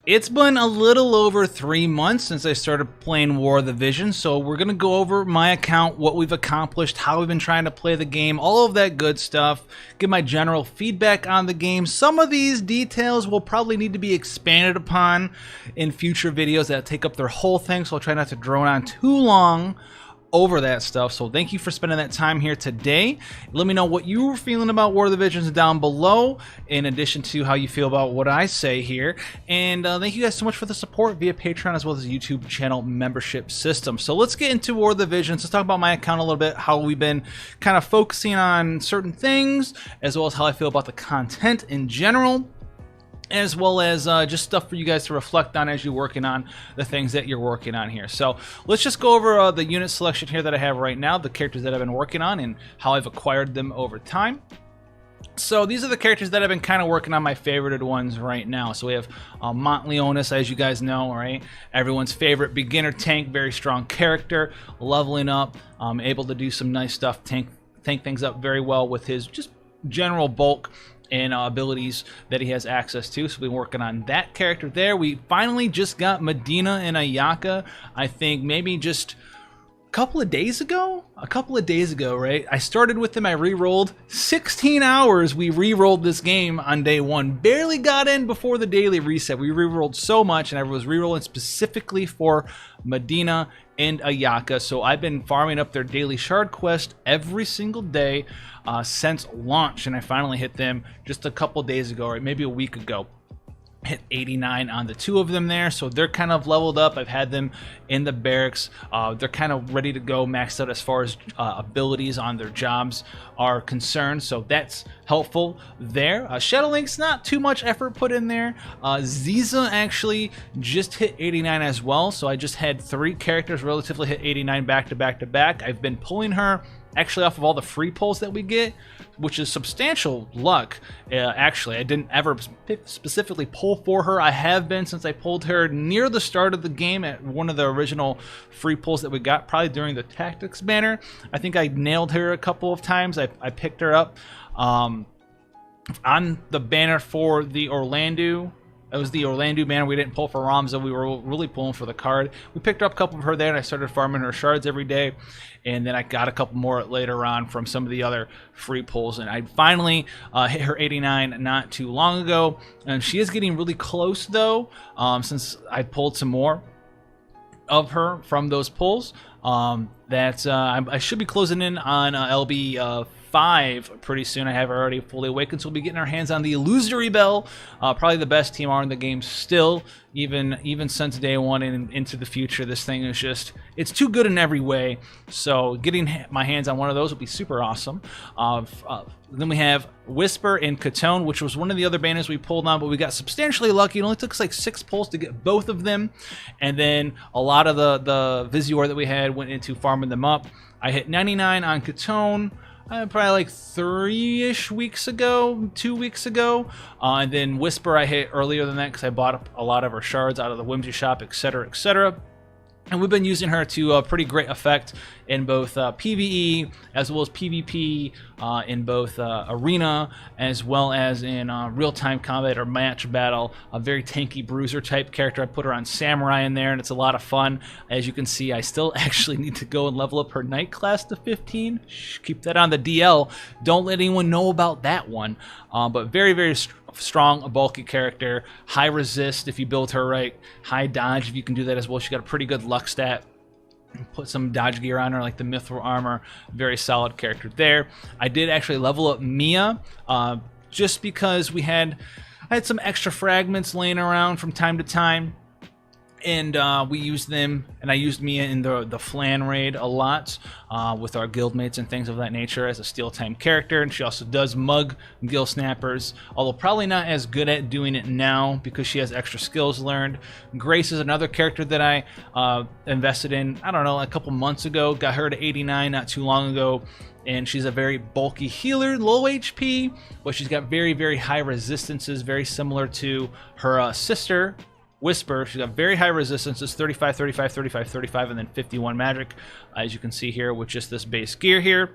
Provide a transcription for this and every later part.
It's been a little over 3 months since I started playing War of the Vision, so we're going to go over my account, what we've accomplished, how we've been trying to play the game, all of that good stuff, give my general feedback on the game. Some of these details will probably need to be expanded upon in future videos that take up their whole thing, so I'll try not to drone on too long over that stuff. So thank you for spending that time here today. Let me know what you were feeling about War of the Visions down below, in addition to how you feel about what I say here. And thank you guys so much for the support via Patreon as well as the YouTube channel membership system. So let's get into War of the Visions. Let's talk about my account a little bit, how we've been kind of focusing on certain things, as well as how I feel about the content in general, as well as just stuff for you guys to reflect on as you're working on the things that you're working on here. So let's just go over the unit selection here that I have right now, the characters that I've been working on, and how I've acquired them over time. So these are the characters that I've been kind of working on, my favorited ones right now. So we have Montleonis, as you guys know, right? Everyone's favorite beginner tank, very strong character, leveling up, able to do some nice stuff, tank things up very well with his just general bulk and abilities that he has access to. So we've been working on that character there. We finally just got Medina and Ayaka, I think maybe just a couple of days ago, right? I started with them, I re-rolled 16 hours. We re-rolled this game on day one, barely got in before the daily reset. We re-rolled so much, and I was re-rolling specifically for Medina and Ayaka. So I've been farming up their daily shard quest every single day since launch, and I finally hit them just a couple days ago, or maybe a week ago. Hit 89 on the two of them there, so they're kind of leveled up. I've had them in the barracks. They're kind of ready to go, maxed out as far as abilities on their jobs are concerned, so that's helpful there. Shadowlink's not too much effort put in there. Ziza actually just hit 89 as well, so I just had 3 characters relatively hit 89 back to back to back. I've been pulling her actually off of all the free pulls that we get, which is substantial luck. Actually, I didn't ever specifically pull for her. I have been since I pulled her near the start of the game at one of the original free pulls that we got, probably during the tactics banner. I think I nailed her a couple of times. I picked her up on the banner for the Orlando. It was the Orlando banner. We didn't pull for Ramza. We were really pulling for the card. We picked up a couple of her there, and I started farming her shards every day. And then I got a couple more later on from some of the other free pulls. And I finally hit her 89 not too long ago. And she is getting really close, though, since I pulled some more of her from those pulls. I should be closing in on LB 5 pretty soon. I have her already fully awakened, so we'll be getting our hands on the Illusory Bell, probably the best TMR in the game still, even since day one and into the future. This thing is just, it's too good in every way, so getting my hands on one of those will be super awesome. Then we have Whisper and Catone, which was one of the other banners we pulled on, but we got substantially lucky. It only took us like 6 pulls to get both of them, and then a lot of the Visior that we had went into farming them up. I hit 99 on Catone probably like 3-ish weeks ago, 2 weeks ago, and then Whisper I hit earlier than that because I bought up a lot of her shards out of the Whimsy shop, etc., etc. And we've been using her to pretty great effect in both PvE as well as PvP, in both arena as well as in real-time combat or match battle. A very tanky bruiser type character. I put her on Samurai in there, and it's a lot of fun. As you can see, I still actually need to go and level up her Knight class to 15. Shh, keep that on the DL. Don't let anyone know about that one. But very, very strong, a bulky character, high resist if you build her right, high dodge if you can do that as well. She got a pretty good luck stat. Put some dodge gear on her like the Mithril armor. Very solid character there. I did actually level up Mia just because I had some extra fragments laying around from time to time, and we used them, and I used Mia in the Flan raid a lot with our guildmates and things of that nature as a steel time character. And she also does mug gill snappers, although probably not as good at doing it now because she has extra skills learned. Grace is another character that I invested in, I don't know, a couple months ago. Got her to 89 not too long ago, and she's a very bulky healer, low HP, but she's got very, very high resistances, very similar to her sister Whisper. She's got very high resistances, 35, 35, 35, 35, and then 51 magic, as you can see here with just this base gear here.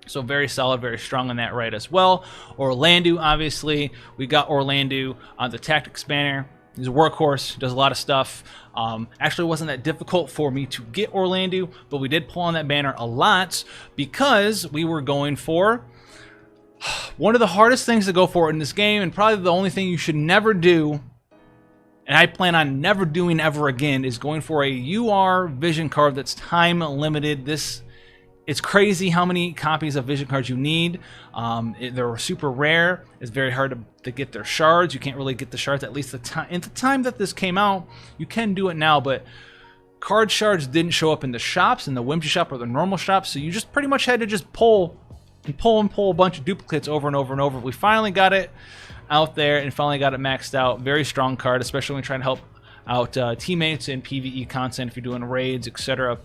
So very solid, very strong on that right as well. Orlando, obviously, we got Orlando on the tactics banner. He's a workhorse, does a lot of stuff. Actually, wasn't that difficult for me to get Orlando, but we did pull on that banner a lot because we were going for one of the hardest things to go for in this game, and probably the only thing you should never do, and I plan on never doing ever again, is going for a UR vision card that's time limited. It's crazy how many copies of vision cards you need. They're super rare. It's very hard to get their shards. You can't really get the shards, at least in the time that this came out. You can do it now, but card shards didn't show up in the shops, in the Whimsy shop or the normal shop, so you just pretty much had to just pull a bunch of duplicates over and over and over. We finally got it out there and finally got it maxed out. Very strong card, especially when you're trying to help out teammates in PvE content, if you're doing raids, etc.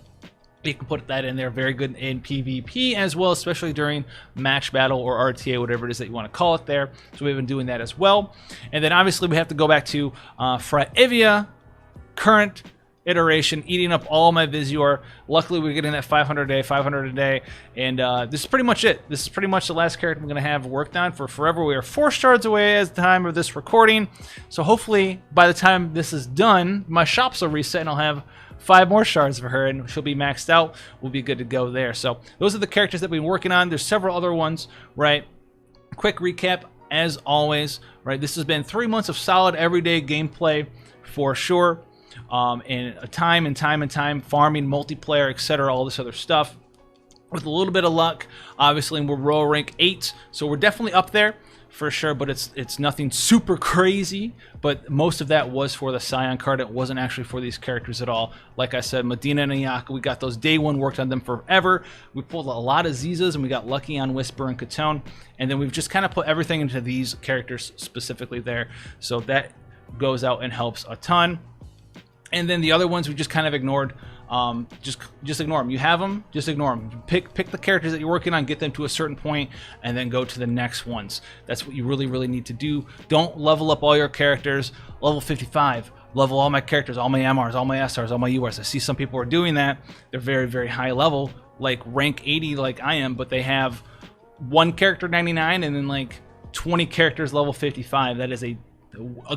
You can put that in there. Very good in PvP as well, especially during match battle or RTA, whatever it is that you want to call it there. So we've been doing that as well. And then obviously we have to go back to Fraevia, current iteration, eating up all my Visuar. Luckily we're getting that 500 a day, and this is pretty much it. This is pretty much the last character I'm going to have worked on for forever. We are 4 shards away at the time of this recording, so hopefully by the time this is done, my shops will reset and I'll have 5 more shards for her and she'll be maxed out. We'll be good to go there. So those are the characters that we've been working on. There's several other ones, right? Quick recap as always, right? This has been 3 months of solid everyday gameplay for sure. And time farming, multiplayer, etc., all this other stuff. With a little bit of luck, obviously we're Royal Rank 8, so we're definitely up there for sure, but it's nothing super crazy. But most of that was for the Scion card. It wasn't actually for these characters at all. Like I said, Medina and Ayaka, we got those day one, worked on them forever. We pulled a lot of Zizas and we got lucky on Whisper and Catone, and then we've just kind of put everything into these characters specifically there, so that goes out and helps a ton. And then the other ones we just kind of ignored. Just ignore them. You have them, just ignore them. Pick the characters that you're working on, get them to a certain point, and then go to the next ones. That's what you really need to do. Don't level up all your characters. Level 55. Level all my characters, all my MRs, all my SRs, all my URs. I see some people are doing that. They're very high level, like rank 80 like I am, but they have one character 99 and then like 20 characters level 55. That is a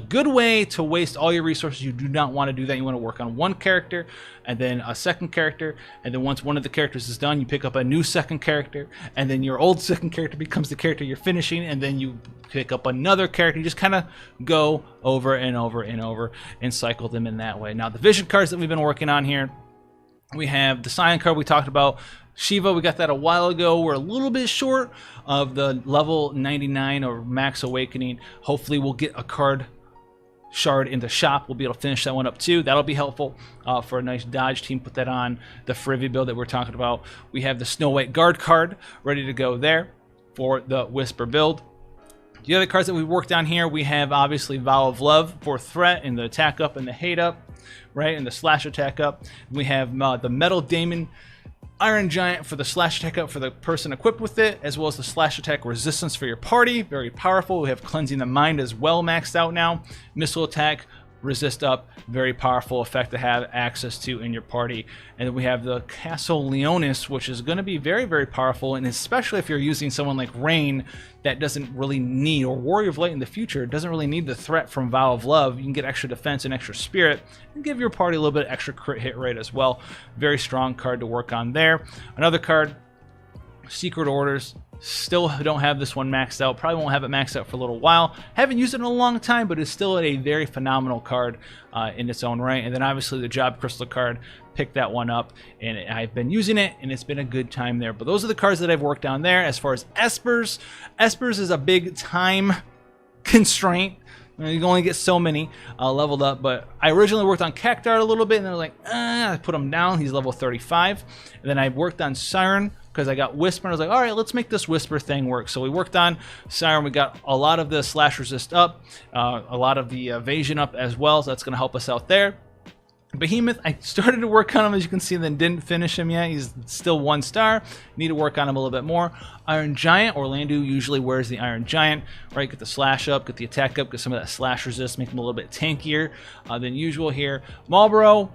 good way to waste all your resources. You do not want to do that. You want to work on one character and then a second character, and then once one of the characters is done, you pick up a new second character, and then your old second character becomes the character you're finishing, and then you pick up another character. You just kind of go over and over and over and cycle them in that way. Now the vision cards that we've been working on here, we have the Scion card we talked about. Shiva, we got that a while ago. We're a little bit short of the level 99 or max awakening. Hopefully we'll get a card shard in the shop. We'll be able to finish that one up too. That'll be helpful for a nice dodge team. Put that on the Fraevia build that we're talking about. We have the Snow White guard card ready to go there for the Whisper build. The other cards that we worked on here, we have obviously Vow of Love for threat and the attack up and the hate up, right, and the slash attack up. We have the Metal Daemon Iron Giant for the slash attack up for the person equipped with it, as well as the slash attack resistance for your party. Very powerful. We have Cleansing the Mind as well maxed out now. Missile attack, resist up, very powerful effect to have access to in your party. And then we have the Castle Leonis, which is going to be very powerful, and especially if you're using someone like Rain that doesn't really need, or Warrior of Light in the future, doesn't really need the threat from Vow of Love. You can get extra defense and extra spirit and give your party a little bit extra crit hit rate as well. Very strong card to work on there. Another card, Secret Orders. Still don't have this one maxed out. Probably won't have it maxed out for a little while. Haven't used it in a long time, but it's still a very phenomenal card in its own right. And then obviously the Job Crystal card, picked that one up, and I've been using it, and it's been a good time there. But those are the cards that I've worked on there. As far as Espers, Espers is a big time constraint. You can only get so many leveled up, but I originally worked on Cactard a little bit, and then I was like, I put him down. He's level 35. And then I worked on Siren because I got Whisper, and I was like, all right, let's make this Whisper thing work. So we worked on Siren. We got a lot of the slash resist up, a lot of the evasion up as well, so that's going to help us out there. Behemoth, I started to work on him, as you can see, then didn't finish him yet. He's still 1 star. Need to work on him a little bit more. Iron Giant, Orlando usually wears the Iron Giant, right? Get the slash up, get the attack up, get some of that slash resist, make him a little bit tankier than usual here. Marlboro,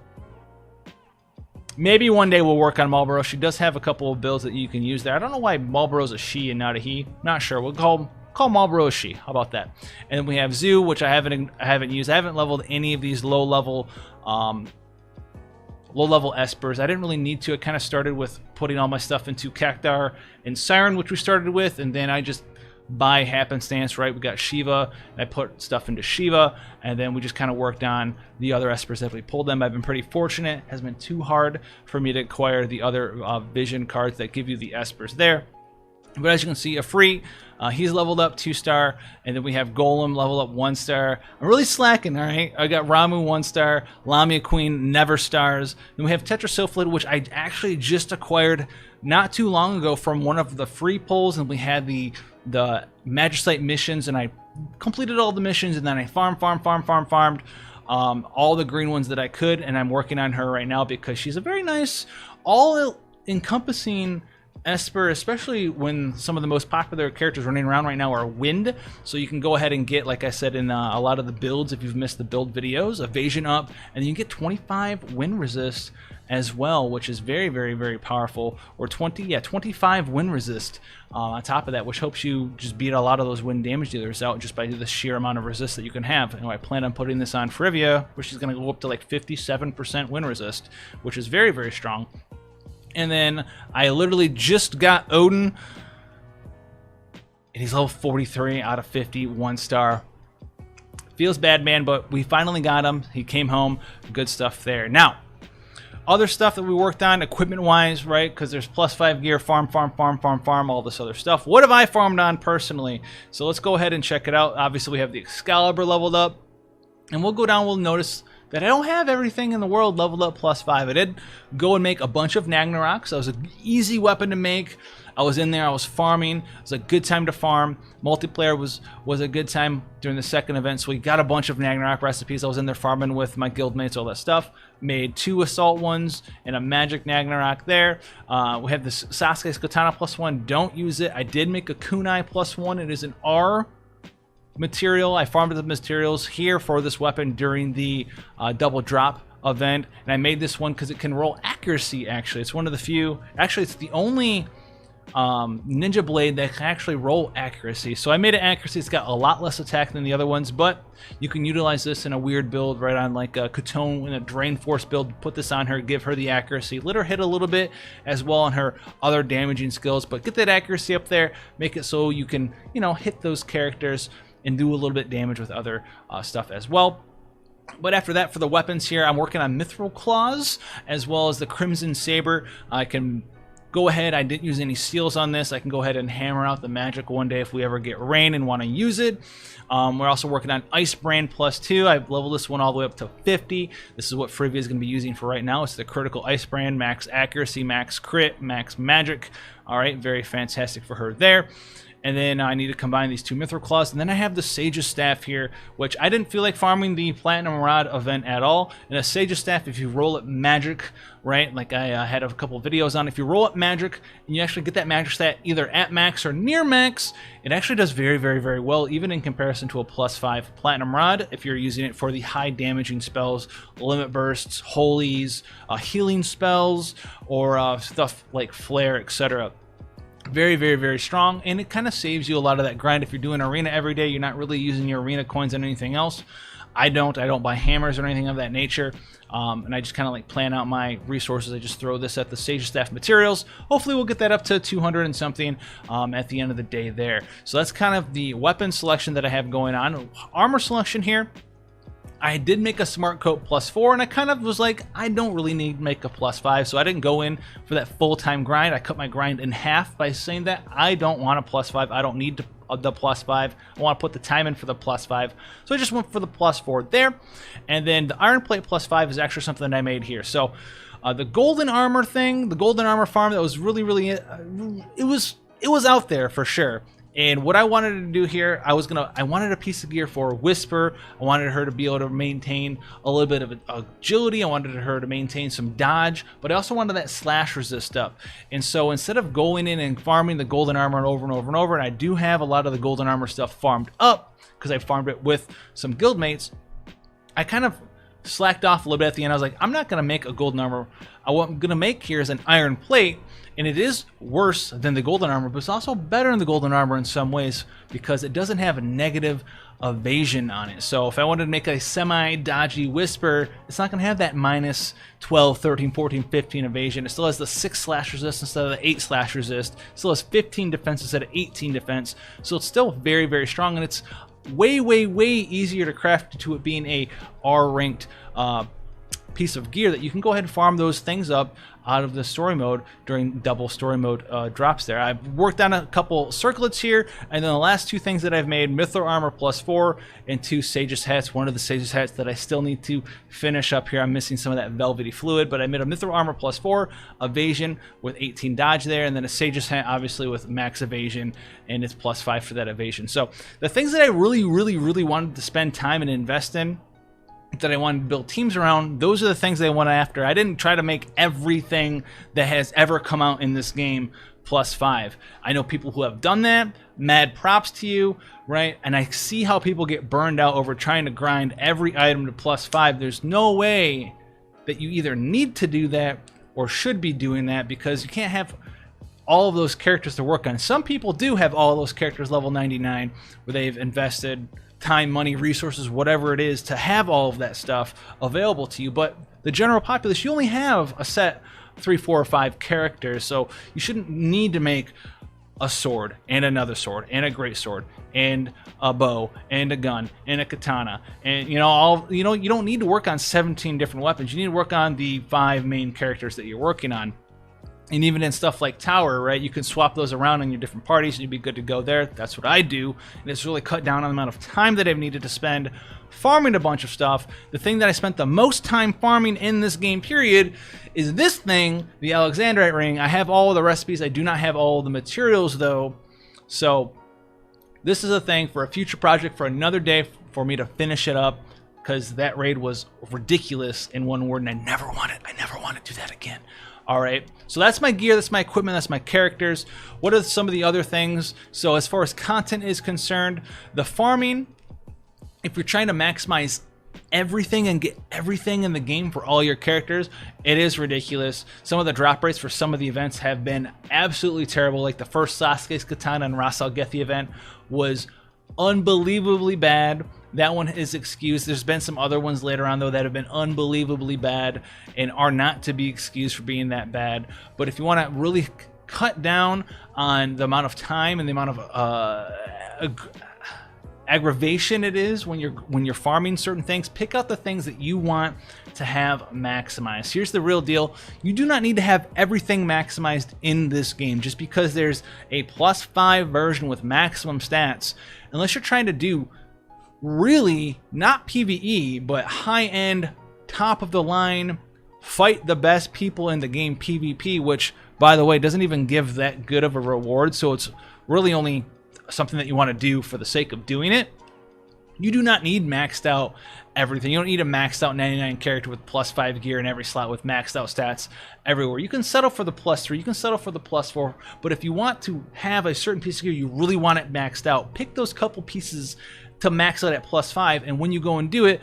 maybe one day we'll work on Marlboro. She does have a couple of builds that you can use there. I don't know why Marlboro's a she and not a he. Not sure. We'll call call Marlboro She. How about that? And then we have Zoo, which I haven't used. I haven't leveled any of these low level Espers. I didn't really need to. I kind of started with putting all my stuff into Cactar and Siren, which we started with, and then I just by happenstance, right, we got Shiva, and I put stuff into Shiva, and then we just kind of worked on the other Espers as we pulled them. I've been pretty fortunate. It hasn't been too hard for me to acquire the other vision cards that give you the Espers there. But as you can see, a free, he's leveled up 2-star, and then we have Golem leveled up 1-star. I'm really slacking, all right? I got Ramu 1-star, Lamia Queen, never stars. Then we have Tetrasulfid, which I actually just acquired not too long ago from one of the free pulls, and we had the Magicite missions, and I completed all the missions, and then I farmed all the green ones that I could, and I'm working on her right now because she's a very nice, all-encompassing Esper, especially when some of the most popular characters running around right now are wind. So you can go ahead and get, like I said in a lot of the builds, if you've missed the build videos, evasion up, and you can get 25 wind resist as well, which is very, very, very powerful. Or 25 wind resist on top of that, which helps you just beat a lot of those wind damage dealers out just by the sheer amount of resist that you can have. And I plan on putting this on Frivia, which is going to go up to like 57% wind resist, which is very, very strong. And then I literally just got Odin, and he's level 43 out of 50, 1-star. Feels bad, man, but we finally got him. He came home. Good stuff there. Now, other stuff that we worked on equipment-wise, right? Because there's +5 gear, farm, all this other stuff. What have I farmed on personally? So let's go ahead and check it out. Obviously, we have the Excalibur leveled up. And we'll go down, we'll notice that I don't have everything in the world leveled up +5. I did go and make a bunch of Nagnaroks. That was an easy weapon to make. I was in there, I was farming. It was a good time to farm. Multiplayer was a good time during the second event, so we got a bunch of Nagnarok recipes. I was in there farming with my guildmates, all that stuff. Made 2 assault ones and a magic Nagnarok there. We have this Sasuke's Katana +1. Don't use it. I did make a Kunai +1. It is an R material. I farmed the materials here for this weapon during the double drop event, and I made this one because it can roll accuracy. Actually, it's one of the few, actually it's the only ninja blade that can actually roll accuracy. So I made it accuracy. It's got a lot less attack than the other ones, but you can utilize this in a weird build right on like a Katone in a Drain Force build. Put this on her, give her the accuracy, let her hit a little bit as well on her other damaging skills, but get that accuracy up there, make it so you can, you know, hit those characters and do a little bit damage with other stuff as well. But after that, for the weapons here, I'm working on Mithril Claws as well as the Crimson Saber. I can go ahead, I didn't use any seals on this. I can go ahead and hammer out the magic one day if we ever get rain and want to use it. We're also working on Ice Brand +2. I've leveled this one all the way up to 50. This is what Frivia is going to be using for right now. It's the critical Ice Brand, max accuracy, max crit, max magic. All right, very fantastic for her there. And then I need to combine these 2 Mithril Claws. And then I have the Sage's Staff here, which I didn't feel like farming the Platinum Rod event at all. And a Sage's Staff, if you roll it magic, right, like I had a couple videos on, if you roll it magic and you actually get that magic stat either at max or near max, it actually does very, very, very well, even in comparison to a +5 Platinum Rod, if you're using it for the high damaging spells, limit bursts, holies, healing spells, or stuff like Flare, etc. Very, very, very strong, and it kind of saves you a lot of that grind. If you're doing arena every day, you're not really using your arena coins on anything else. I don't buy hammers or anything of that nature, and I just kind of like plan out my resources. I just throw this at the Sage Staff materials. Hopefully we'll get that up to 200 and something at the end of the day there. So that's kind of the weapon selection that I have going on. Armor selection here, I did make a Smart Coat +4, and I kind of was like, I don't really need to make a +5, so I didn't go in for that full-time grind. I cut my grind in half by saying that I don't want a +5. I don't need the +5. I want to put the time in for the +5, so I just went for the +4 there. And then the Iron Plate +5 is actually something that I made here. So the golden armor thing, the golden armor farm, that was really, really, it was out there for sure. And what I wanted to do here, I wanted a piece of gear for Whisper. I wanted her to be able to maintain a little bit of agility. I wanted her to maintain some dodge, but I also wanted that slash resist up. And so instead of going in and farming the golden armor over and over and over, and I do have a lot of the golden armor stuff farmed up because I farmed it with some guildmates, I kind of slacked off a little bit at the end. I was like, I'm not going to make a golden armor. What I'm going to make here is an iron plate, and it is worse than the golden armor, but it's also better than the golden armor in some ways because it doesn't have a negative evasion on it. So if I wanted to make a semi-dodgy Whisper, it's not going to have that minus 12, 13, 14, 15 evasion. It still has the 6 slash resist instead of the 8 slash resist. It still has 15 defense instead of 18 defense. So it's still very, very strong, and it's way, way, way easier to craft to it being a R-ranked piece of gear that you can go ahead and farm those things up out of the story mode during double story mode drops there. I've worked on a couple circlets here, and then the last 2 things that I've made, Mithril Armor +4 and 2 Sage's Hats. One of the Sage's Hats that I still need to finish up here. I'm missing some of that velvety fluid, but I made a Mithril Armor +4, evasion with 18 dodge there, and then a Sage's Hat obviously with max evasion, and it's +5 for that evasion. So the things that I really, really, really wanted to spend time and invest in, that I wanted to build teams around, those are the things I went after. I didn't try to make everything that has ever come out in this game +5. I know people who have done that. Mad props to you, right? And I see how people get burned out over trying to grind every item to +5. There's no way that you either need to do that or should be doing that, because you can't have all of those characters to work on. Some people do have all those characters level 99 where they've invested time, money, resources, whatever it is, to have all of that stuff available to you. But the general populace, you only have a set 3, 4, or 5 characters, so you shouldn't need to make a sword and another sword and a great sword and a bow and a gun and a katana, and you don't need to work on 17 different weapons. You need to work on the 5 main characters that you're working on. And even in stuff like Tower, right, you can swap those around in your different parties and you'd be good to go there. That's what I do, and it's really cut down on the amount of time that I've needed to spend farming a bunch of stuff. The thing that I spent the most time farming in this game period is this thing, the Alexandrite ring. I have all of the recipes. I do not have all of the materials though. So this is a thing for a future project for another day for me to finish it up, because that raid was ridiculous in one word, and I never want to do that again. All right, so that's my gear, that's my equipment, that's my characters. What are some of the other things? So as far as content is concerned, the farming, if you're trying to maximize everything and get everything in the game for all your characters, it is ridiculous. Some of the drop rates for some of the events have been absolutely terrible. Like the first Sasuke's Katana and Ras Al Gethi event was unbelievably bad. That one is excused. There's been some other ones later on though that have been unbelievably bad and are not to be excused for being that bad. But if you want to really cut down on the amount of time and the amount of aggravation it is when you're farming certain things, pick out the things that you want to have maximized. Here's the real deal: you do not need to have everything maximized in this game. Just because there's a +5 version with maximum stats, unless you're trying to do really not PvE but high-end, top of the line, fight the best people in the game PvP, which by the way doesn't even give that good of a reward, so it's really only something that you want to do for the sake of doing it. You do not need maxed out everything. You don't need a maxed out 99 character with +5 gear in every slot with maxed out stats everywhere. You can settle for the +3, you can settle for the +4, but if you want to have a certain piece of gear, you really want it maxed out, pick those couple pieces to max out at +5, and when you go and do it,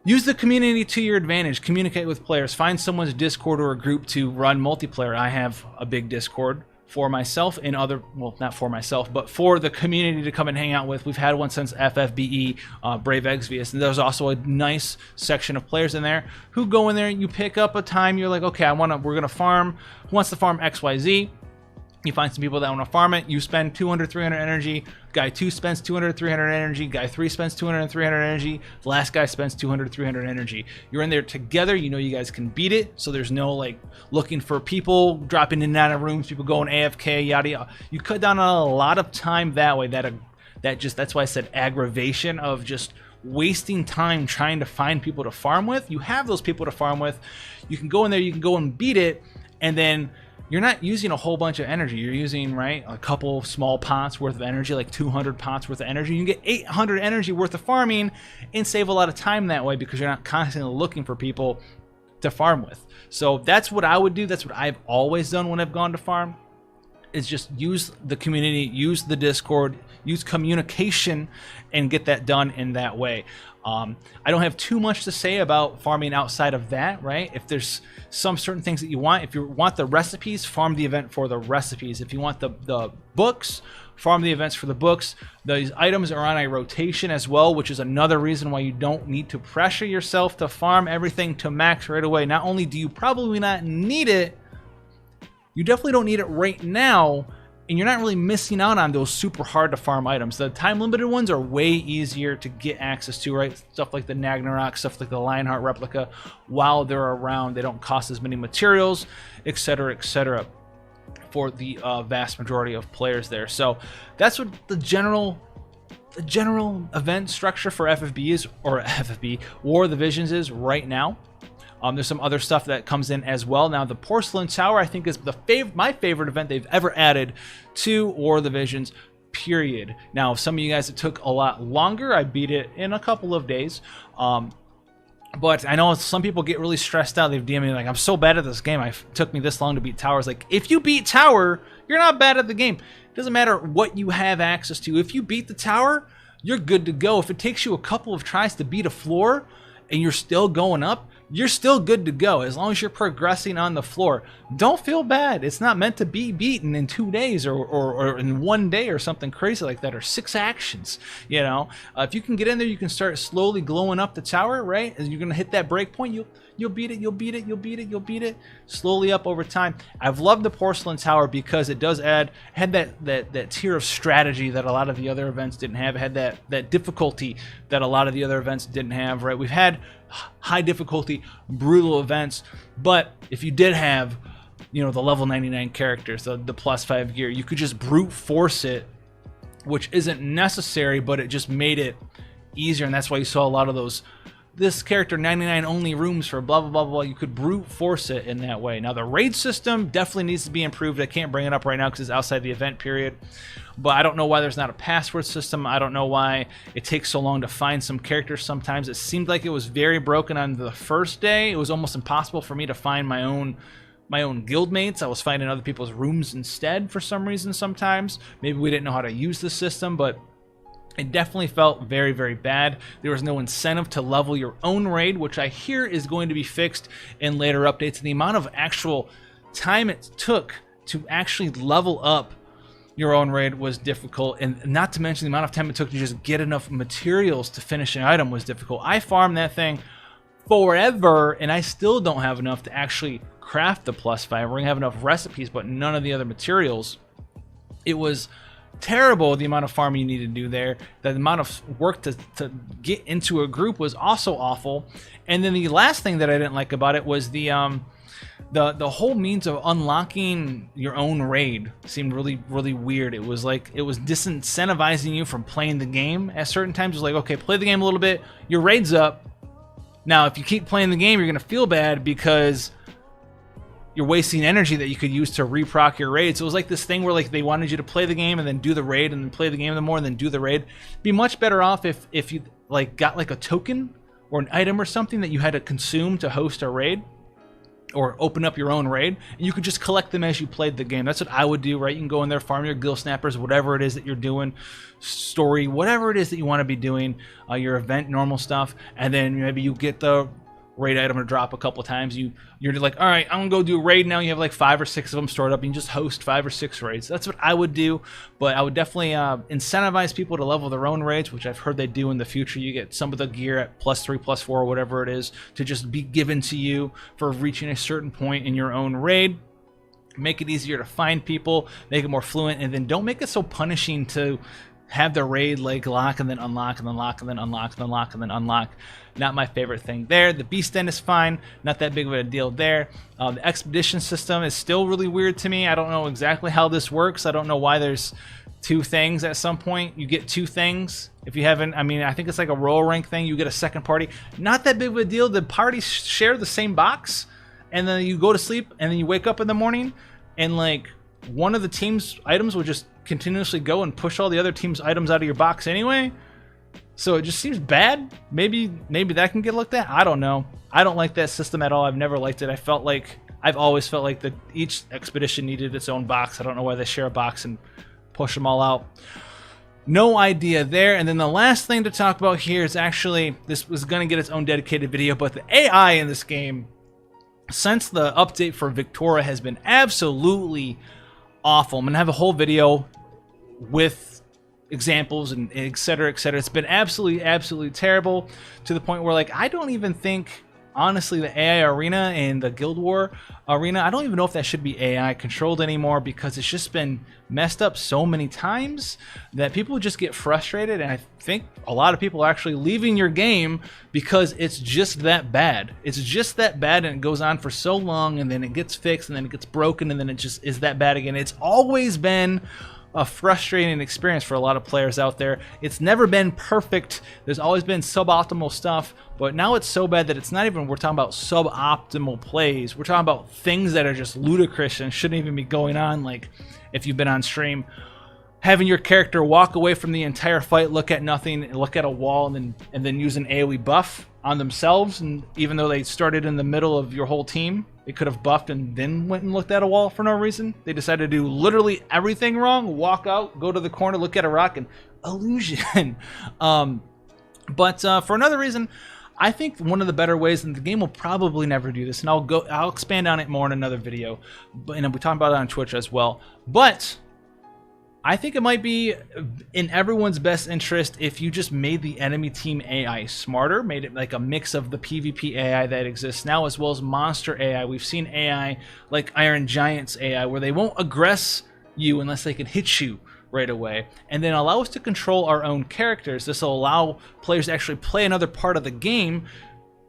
use the community to your advantage. Communicate with players. Find someone's Discord or a group to run multiplayer. I have a big Discord for myself and other, well, not for myself, but for the community to come and hang out with. We've had one since FFBE, Brave Exvius, and there's also a nice section of players in there who go in there. You pick up a time. You're like, okay, we're gonna farm. Who wants to farm XYZ? You find some people that want to farm it. You spend 200, 300 energy. Guy 2 spends 200, 300 energy. Guy 3 spends 200, 300 energy. The last guy spends 200, 300 energy. You're in there together. You know you guys can beat it. So there's no like looking for people dropping in and out of rooms, people going AFK, yada yada. You cut down on a lot of time that way. That's why I said aggravation of just wasting time trying to find people to farm with. You have those people to farm with. You can go in there. You can go and beat it, and then you're not using a whole bunch of energy. You're using, right, a couple small pots worth of energy, like 200 pots worth of energy. You can get 800 energy worth of farming and save a lot of time that way because you're not constantly looking for people to farm with. So that's what I would do. That's what I've always done when I've gone to farm, is just use the community, use the Discord, use communication, and get that done in that way. I don't have too much to say about farming outside of that, right? If there's some certain things that you want, if you want the recipes, farm the event for the recipes. If you want the books, farm the events for the books. These items are on a rotation as well, which is another reason why you don't need to pressure yourself to farm everything to max right away. Not only do you probably not need it, you definitely don't need it right now, and you're not really missing out on those super hard to farm items. The time limited ones are way easier to get access to, right? Stuff like the Nagnarok, stuff like the Lionheart replica, while they're around, they don't cost as many materials, etc., etc., for the vast majority of players there. So that's what the general event structure for FFB is, or FFB, War of the Visions is right now. There's some other stuff that comes in as well. Now, the Porcelain Tower, I think, is my favorite event they've ever added to War of the Visions, period. Now, some of you guys, it took a lot longer. I beat it in a couple of days. But I know some people get really stressed out. They've DM'd me like, I'm so bad at this game. It took me this long to beat Towers. Like, if you beat Tower, you're not bad at the game. It doesn't matter what you have access to. If you beat the Tower, you're good to go. If it takes you a couple of tries to beat a floor and you're still going up, you're still good to go as long as you're progressing on the floor. Don't feel bad. It's not meant to be beaten in 2 days or in 1 day or something crazy like that, or 6 actions. You know, if you can get in there, you can start slowly glowing up the tower, right? As you're gonna hit that break point, you'll beat it, you'll beat it, you'll beat it, you'll beat it, slowly up over time. I've loved the Porcelain Tower because it does had that tier of strategy that a lot of the other events didn't have. It had that difficulty that a lot of the other events didn't have, right? We've had high difficulty, brutal events, but if you did have, you know, the level 99 characters, the +5 gear, you could just brute force it, which isn't necessary, but it just made it easier, and that's why you saw a lot of those, this character 99 only rooms for blah blah blah blah. You could brute force it in that way. Now the raid system definitely needs to be improved. I can't bring it up right now because it's outside the event period, but I don't know why there's not a password system. I don't know why it takes so long to find some characters. Sometimes it seemed like it was very broken on the first day. It was almost impossible for me to find my own guildmates. I was finding other people's rooms instead for some reason sometimes. Maybe we didn't know how to use the system, but it definitely felt very, very bad. There was no incentive to level your own raid, which I hear is going to be fixed in later updates. And the amount of actual time it took to actually level up your own raid was difficult, and not to mention the amount of time it took to just get enough materials to finish an item was difficult. I farmed that thing forever, and I still don't have enough to actually craft the +5. We're gonna have enough recipes, but none of the other materials. It was terrible, the amount of farming you need to do there. The amount of work to get into a group was also awful. And then the last thing that I didn't like about it was the whole means of unlocking your own raid seemed really, really weird. It was like it was disincentivizing you from playing the game at certain times. It was like, okay, play the game a little bit, your raid's up. Now if you keep playing the game, you're gonna feel bad because you're wasting energy that you could use to reproc your raid. So it was like this thing where like they wanted you to play the game and then do the raid and then play the game more and then do the raid. Be much better off if you like got like a token or an item or something that you had to consume to host a raid or open up your own raid, and you could just collect them as you played the game. That's what I would do, right? You can go in there, farm your Gill Snappers, whatever it is that you're doing, story, whatever it is that you want to be doing, your event, normal stuff, and then maybe you get the raid item to drop a couple times. You're like, all right, I'm gonna go do a raid now. You have like 5 or 6 of them stored up. You can just host 5 or 6 raids. That's what I would do, but I would definitely incentivize people to level their own raids, which I've heard they do in the future. You get some of the gear at +3, +4, whatever it is, to just be given to you for reaching a certain point in your own raid. Make it easier to find people, make it more fluent, and then don't make it so punishing to have the raid like lock and then unlock and then lock and then unlock and then lock and then unlock. Not my favorite thing there. The beast end is fine, not that big of a deal there. The expedition system is still really weird to me. I don't know exactly how this works. I don't know why there's 2 things at some point. You get 2 things if you haven't. I mean, I think it's like a roll rank thing. You get a second party. Not that big of a deal. The parties share the same box, and then you go to sleep, and then you wake up in the morning, and like one of the team's items will just continuously go and push all the other team's items out of your box anyway. So it just seems bad. Maybe that can get looked at. I don't know. I don't like that system at all. I've never liked it. I've always felt like each expedition needed its own box. I don't know why they share a box and push them all out. no idea there. And then the last thing to talk about here is actually, this was going to get its own dedicated video, but the AI in this game, since the update for Victoria, has been absolutely awful. I'm going to have a whole video with examples and et cetera, et cetera. It's been absolutely terrible, to the point where, like, I don't even think, honestly, the AI arena and the Guild War arena, I don't even know if that should be AI controlled anymore, because it's just been messed up so many times that people just get frustrated, and I think a lot of people are actually leaving your game because it's just that bad. It's just that bad, and it goes on for so long, and then it gets fixed, and then it gets broken, and then it just is that bad again. It's always been a frustrating experience for a lot of players out there. It's never been perfect. There's always been suboptimal stuff, but now it's so bad that it's not even, we're talking about suboptimal plays. We're talking about things that are just ludicrous and shouldn't even be going on. Like, if you've been on stream, having your character walk away from the entire fight, look at nothing, and look at a wall, and then use an AoE buff on themselves, and even though they started in the middle of your whole team, they could have buffed and then went and looked at a wall for no reason. They decided to do literally everything wrong, walk out, go to the corner, look at a rock, and illusion. But for another reason, I think one of the better ways, and the game will probably never do this, and I'll expand on it more in another video, and we talk about it on Twitch as well, but I think it might be in everyone's best interest if you just made the enemy team AI smarter, made it like a mix of the PvP AI that exists now, as well as monster AI. We've seen AI like Iron Giant's AI, where they won't aggress you unless they can hit you right away, and then allow us to control our own characters. This will allow players to actually play another part of the game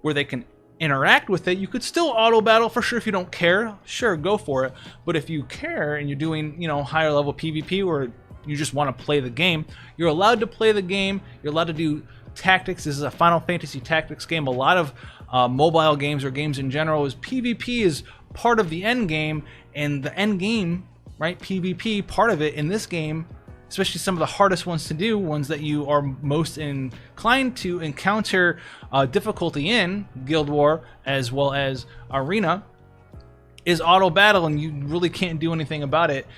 where they can interact with it. You could still auto battle for sure if you don't care. Sure, go for it. But if you care and you're doing, you know, higher level PvP, or you just want to play the game, you're allowed to play the game. You're allowed to do tactics. This is a Final Fantasy Tactics game. A lot of mobile games, or games in general, is PvP is part of the end game, and the end game, right, PvP, part of it in this game, especially some of the hardest ones to do, ones that you are most inclined to encounter difficulty in, Guild War as well as Arena, is auto battle, and you really can't do anything about it.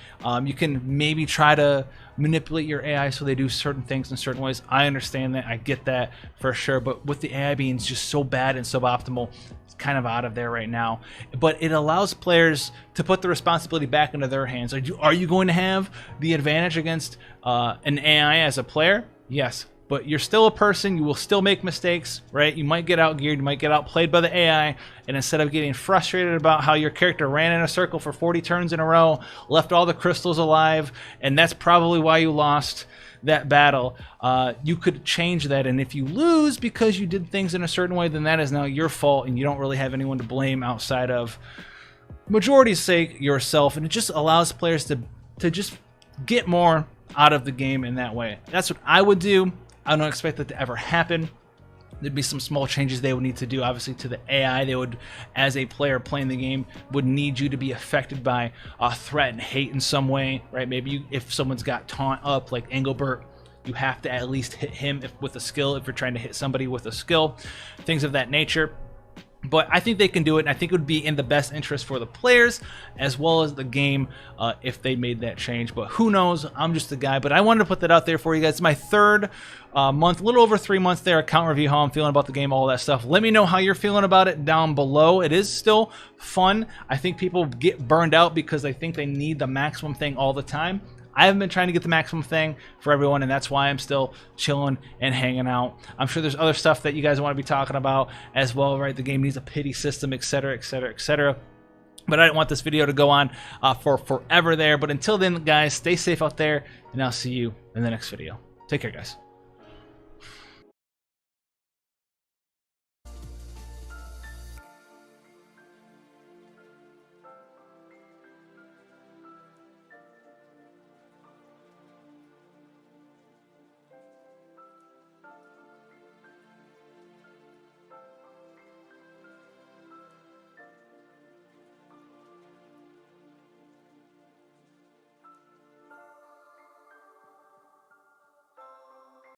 You can maybe try to manipulate your AI so they do certain things in certain ways. I understand that, I get that for sure, but with the AI being just so bad and suboptimal, it's kind of out of there right now. But it allows players to put the responsibility back into their hands. Are you going to have the advantage against an AI as a player? Yes. But you're still a person, you will still make mistakes, right? You might get outgeared, you might get outplayed by the AI, and instead of getting frustrated about how your character ran in a circle for 40 turns in a row, left all the crystals alive, and that's probably why you lost that battle, you could change that. And if you lose because you did things in a certain way, then that is now your fault, and you don't really have anyone to blame outside of, majority's sake, yourself. And it just allows players to just get more out of the game in that way. That's what I would do. I don't expect that to ever happen. There'd be some small changes they would need to do, obviously, to the AI. They would, as a player playing the game, would need you to be affected by threat and hate in some way, right? Maybe if someone's got taunt up, like Engelbert, you have to at least hit him with a skill if you're trying to hit somebody with a skill, things of that nature. But I think they can do it, and I think it would be in the best interest for the players as well as the game if they made that change. But who knows? I'm just a guy. But I wanted to put that out there for you guys. It's my third month, a little over 3 months there, account review, how I'm feeling about the game, all that stuff. Let me know how you're feeling about it down below. It is still fun. I think people get burned out because they think they need the maximum thing all the time. I haven't been trying to get the maximum thing for everyone, and that's why I'm still chilling and hanging out. I'm sure there's other stuff that you guys want to be talking about as well, right? The game needs a pity system, etc., etc., etc. But I didn't want this video to go on for forever there. But until then, guys, stay safe out there, and I'll see you in the next video. Take care, guys.